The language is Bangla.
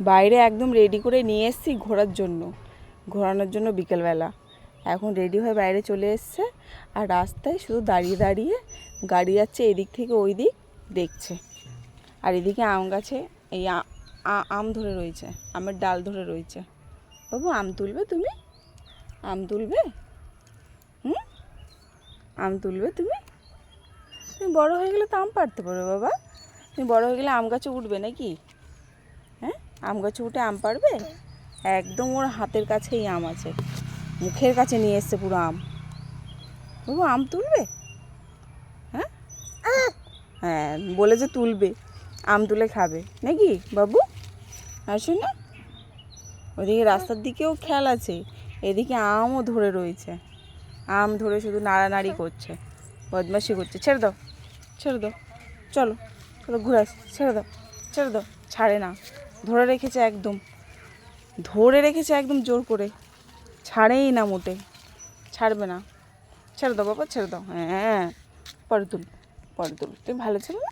বাইরে একদম রেডি করে নিয়ে এসেছি ঘোরানোর জন্য বিকেলবেলা। এখন রেডি হয়ে বাইরে চলে এসছে, আর রাস্তায় শুধু দাঁড়িয়ে দাঁড়িয়ে গাড়ি যাচ্ছে এদিক থেকে ওই দিক দেখছে। আর এদিকে আম গাছে এই আম ধরে রয়েছে, আমের ডাল ধরে রয়েছে। বাবু আম তুলবে তুমি? আম তুলবে? আম তুলবে তুমি? তুমি বড় হয়ে গেলে তো আম পাড়তে পারবে বাবা। তুমি বড় হয়ে গেলে আম গাছে উঠবে নাকি? হ্যাঁ, আম গাছে উঠে আম পাড়বে? একদম ওর হাতের কাছেই আম আছে, মুখের কাছে নিয়ে এসছে পুরো আম। বাবু আম তুলবে? হ্যাঁ হ্যাঁ, বলে যে তুলবে, আম তুলে খাবে নাকি বাবু? আসো না। ওদিকে রাস্তার দিকেও খেয়াল আছে, এদিকে আমও ধরে রয়েছে। আম ধরে শুধু নাড়ানাড়ি করছে, বদমাশি করছে। ছেড়ে দাও, ছেড়ে দাও, চলো চলো ঘুরে আসি। ছেড়ে দাও, ছেড়ে দাও। ছাড়ে না, ধরে রেখেছে একদম, ধরে রেখেছে একদম জোর করে, ছাড়েই না মোটে, ছাড়বে না। ছেড়ে দাও বাবা, ছেড়ে দাও। হ্যাঁ, পরে তুল, পরে তুল। তুমি ভালো ছিল না?